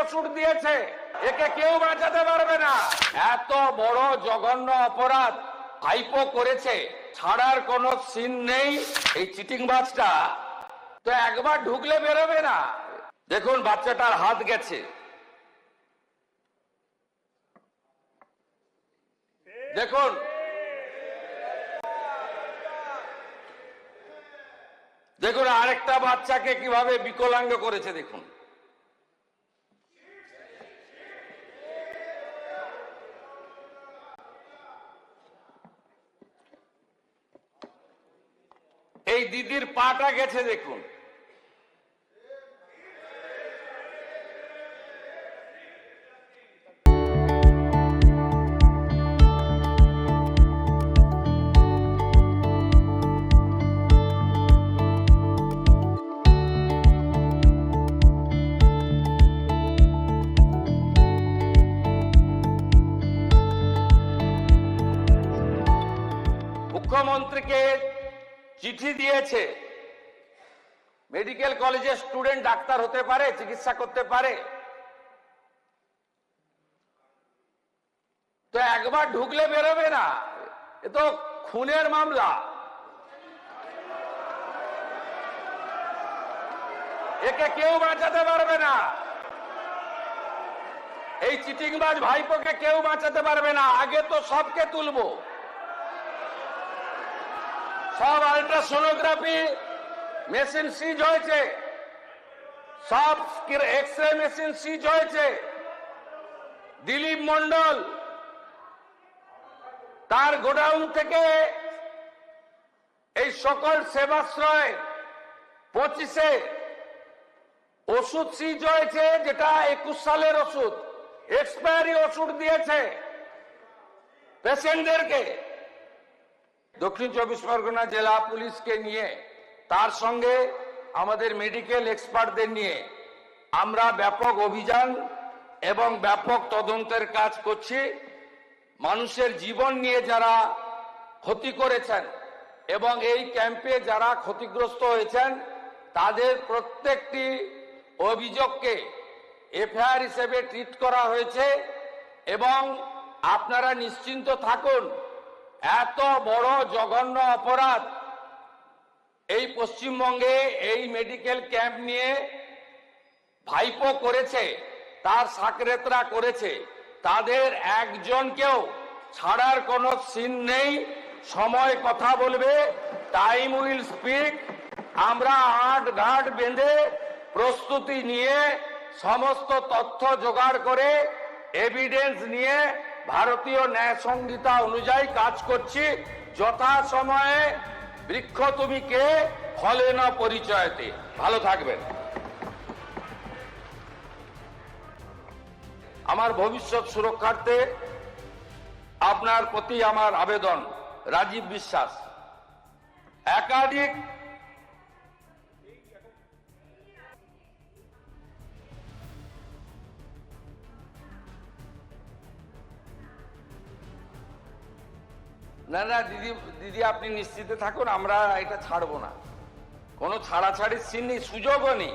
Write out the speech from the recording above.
ওষুধ দিয়েছে, একে কেউ বাঁচাতে পারবে না। এত বড় জঘন্য অপরাধ ভাইপো করেছে, ছাড়ার কোনো সিন নেই। এই চিটিংবাজটা তো একবার ঢুকলে বেরোবে না। দেখুন বাচ্চাটার হাত গেছে, দেখুন দেখুন আরেকটা বাচ্চাকে কিভাবে বিকলাঙ্গ করেছে। দেখুন এই দিদির পাটা গেছে, দেখুন মুখ্যমন্ত্রীকে চিঠি দিয়েছে। মেডিকেল কলেজের স্টুডেন্ট ডাক্তার হতে পারে, চিকিৎসা করতে পারে, তো একবার ঢুকলে বেরোবে না। এ তো খুনের মামলা, একে কেউ বাঁচাতে পারবে না। এই চিটিংবাজ ভাইপোকে কেউ বাঁচাতে পারবে না। আগে তো সবকে তুলবো, সব আল্ট্রাসোনোগ্রাফি মেশিন সিজ হয়েছে, সব এক্সরে মেশিন সিজ হয়েছে। দিলীপ মন্ডল তার গোডাউন থেকে এই সকল সেবাশ্রয় 25-এ ওষুধ সিজ হয়েছে, যেটা 21 সালের ওষুধ, এক্সপায়ারি ওষুধ দিয়েছে পেশেন্টদেরকে। দক্ষিণ 24 পরগনা জেলা পুলিশকে নিয়ে, তার সঙ্গে আমাদের মেডিকেল এক্সপার্টদের নিয়ে আমরা ব্যাপক অভিযান এবং ব্যাপক তদন্তের কাজ করছি। মানুষের জীবন নিয়ে যারা ক্ষতি করেছেন এবং এই ক্যাম্পে যারা ক্ষতিগ্রস্ত হয়েছেন, তাদের প্রত্যেকটি অভিযোগকে এফআইআর হিসেবে ট্রিট করা হয়েছে। এবং আপনারা নিশ্চিন্ত থাকুন, এত বড় জঘন্য অপরাধ এই পশ্চিমবঙ্গে এই মেডিকেল ক্যাম্প নিয়ে ভাইপো করেছে, তার সাকরেতরা করেছে, তাদের একজনকেও ছাড়ার কোনো সিন নেই। সময় কথা বলবে, টাইম উইল স্পিক। আমরা আট ঘাট বেঁধে প্রস্তুতি নিয়ে সমস্ত তথ্য জোগাড় করে এভিডেন্স নিয়ে ভারতীয় ন্যায় সংহিতা অনুযায়ী কাজ করছি। যথা সময়ে বৃক্ষ তুমি কে ফলে না পরিচয়তে। ভালো থাকবেন। আমার ভবিষ্যৎ সুরক্ষার্থে আপনার প্রতি আমার আবেদন। রাজীব বিশ্বাস। একাধিক না দিদি আপনি নিশ্চিন্তে থাকুন, আমরা এটা ছাড়বো না। কোনো ছাড়াছাড়ির সিন নেই, সুযোগও নেই।